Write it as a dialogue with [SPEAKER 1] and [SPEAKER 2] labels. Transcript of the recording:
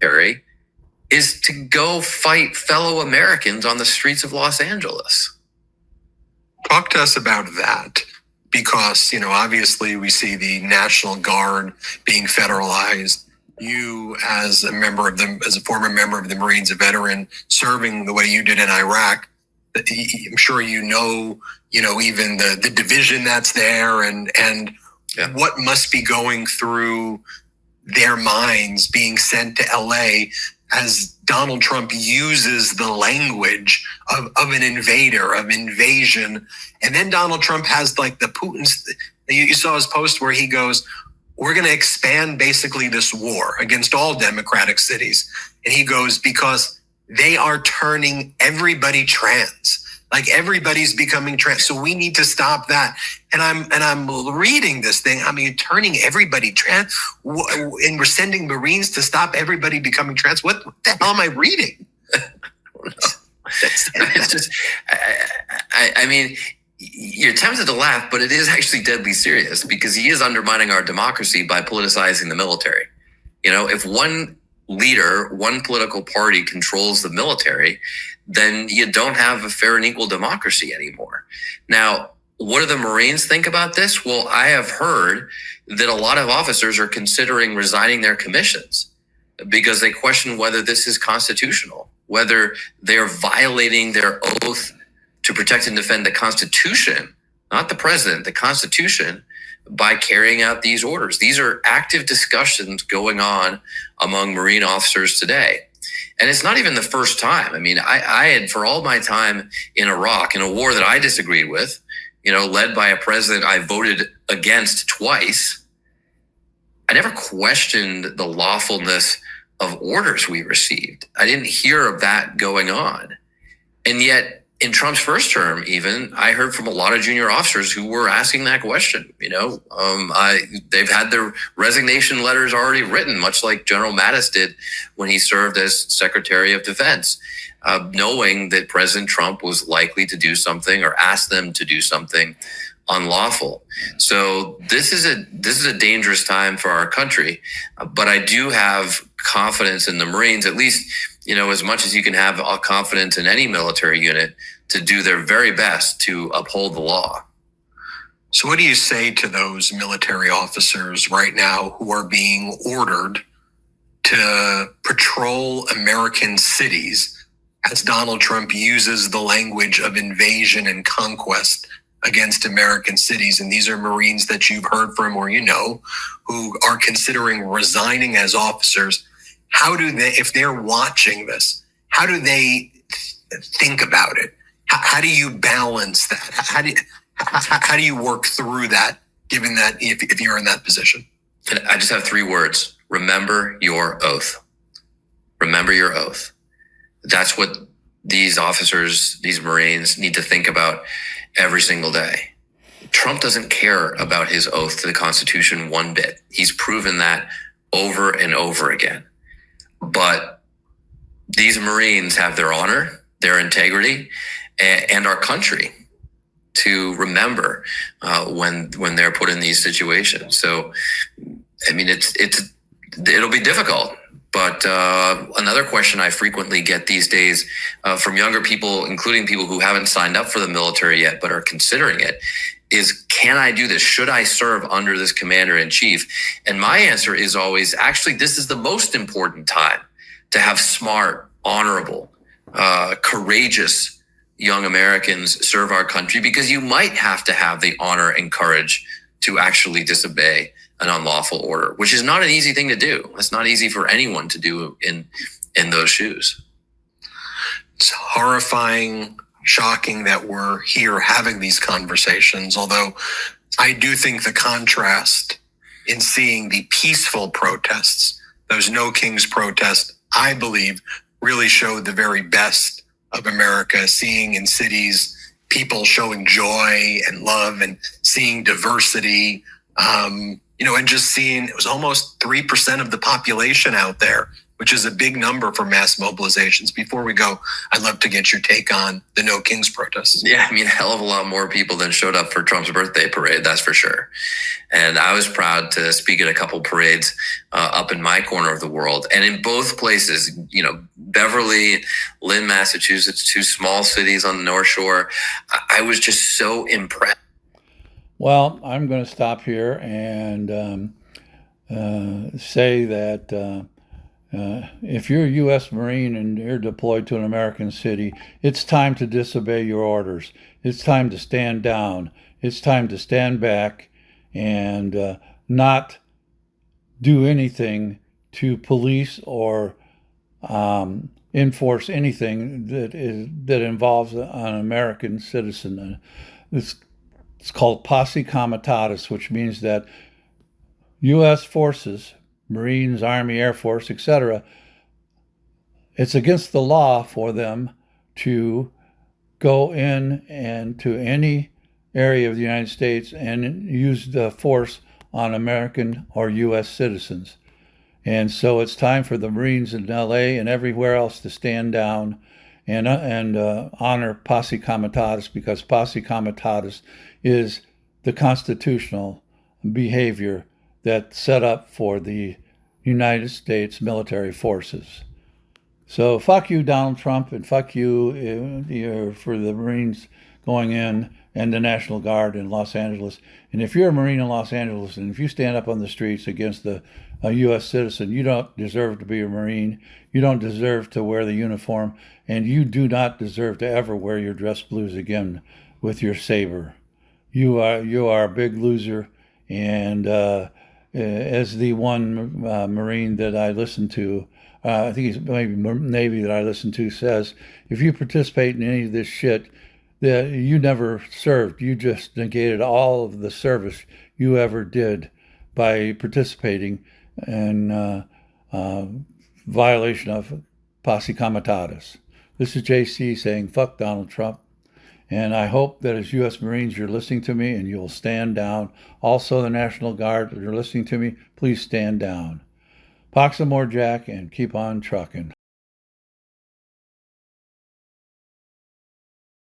[SPEAKER 1] military is to go fight fellow Americans on the streets of Los Angeles.
[SPEAKER 2] Talk to us about that, because, obviously we see the National Guard being federalized. You, as a former member of the Marines, a veteran serving the way you did in Iraq, I'm sure even the division that's there and what must be going through their minds being sent to LA as Donald Trump uses the language of an invader, of invasion. And then Donald Trump has like the Putin's, you saw his post where he goes, we're going to expand basically this war against all democratic cities. And he goes, because they are turning everybody trans. Like everybody's becoming trans. So we need to stop that. And I'm reading this thing. I mean, turning everybody trans, and we're sending Marines to stop everybody becoming trans. What the hell am I reading?
[SPEAKER 1] It's just, I mean, you're tempted to laugh, but it is actually deadly serious, because he is undermining our democracy by politicizing the military. If one leader, one political party controls the military, then you don't have a fair and equal democracy anymore. Now, what do the Marines think about this? Well, I have heard that a lot of officers are considering resigning their commissions because they question whether this is constitutional, whether they're violating their oath to protect and defend the Constitution, not the president, the Constitution, by carrying out these orders. These are active discussions going on among Marine officers today. And it's not even the first time. I mean, I had, for all my time in Iraq, in a war that I disagreed with, led by a president I voted against twice, I never questioned the lawfulness of orders we received. I didn't hear of that going on. And yet, in Trump's first term, even, I heard from a lot of junior officers who were asking that question. They've had their resignation letters already written, much like General Mattis did when he served as Secretary of Defense, knowing that President Trump was likely to do something or ask them to do something unlawful. So this is a dangerous time for our country. But I do have confidence in the Marines, at least, as much as you can have confidence in any military unit, to do their very best to uphold the law.
[SPEAKER 2] So what do you say to those military officers right now who are being ordered to patrol American cities as Donald Trump uses the language of invasion and conquest against American cities? And these are Marines that you've heard from or who are considering resigning as officers. How do they, if they're watching this, how do they think about it? How do you balance that? How do you work through that, given that if you're in that position?
[SPEAKER 1] And I just have 3 words. Remember your oath. Remember your oath. That's what these officers, these Marines, need to think about every single day. Trump doesn't care about his oath to the Constitution one bit. He's proven that over and over again. But these Marines have their honor, their integrity, and our country to remember when they're put in these situations. So, I mean, it'll be difficult. But another question I frequently get these days from younger people, including people who haven't signed up for the military yet but are considering it, is, can I do this? Should I serve under this commander-in-chief? And my answer is always, actually, this is the most important time to have smart, honorable, courageous young Americans serve our country, because you might have to have the honor and courage to actually disobey an unlawful order, which is not an easy thing to do. It's not easy for anyone to do in those shoes.
[SPEAKER 2] It's horrifying, shocking that we're here having these conversations, although I do think the contrast in seeing the peaceful protests, those No Kings protests, I believe really showed the very best of America, seeing in cities people showing joy and love and seeing diversity, and just seeing it was almost 3% of the population out there which is a big number for mass mobilizations. Before we go, I'd love to get your take on the No Kings protests.
[SPEAKER 1] Yeah, I mean, a hell of a lot more people than showed up for Trump's birthday parade, that's for sure. And I was proud to speak at a couple parades up in my corner of the world. And in both places, you know, Beverly, Lynn, Massachusetts, two small cities on the North Shore, I was just so impressed.
[SPEAKER 3] Well, I'm going to stop here and say that if you're a U.S. Marine and you're deployed to an American city, it's time to disobey your orders. It's time to stand down. It's time to stand back and not do anything to police or enforce anything that involves an American citizen. It's called posse comitatus, which means that U.S. forces, Marines, Army, Air Force, etc., it's against the law for them to go in and to any area of the United States and use the force on American or U.S. citizens. And so it's time for the Marines in L.A. and everywhere else to stand down and honor posse comitatus, because posse comitatus is the constitutional behavior that's set up for the United States military forces. So fuck you, Donald Trump, and fuck you for the Marines going in and the National Guard in Los Angeles. And if you're a Marine in Los Angeles and if you stand up on the streets against a U.S. citizen, you don't deserve to be a Marine. You don't deserve to wear the uniform, and you do not deserve to ever wear your dress blues again with your saber. You are a big loser, and as the one Marine that I listened to, I think he's maybe Navy that I listened to, says, if you participate in any of this shit, that you never served. You just negated all of the service you ever did by participating in violation of posse comitatus. This is JC saying, fuck Donald Trump. And I hope that as U.S. Marines, you're listening to me and you'll stand down. Also, the National Guard, if you're listening to me, please stand down. Pox some more, Jack, and keep on trucking.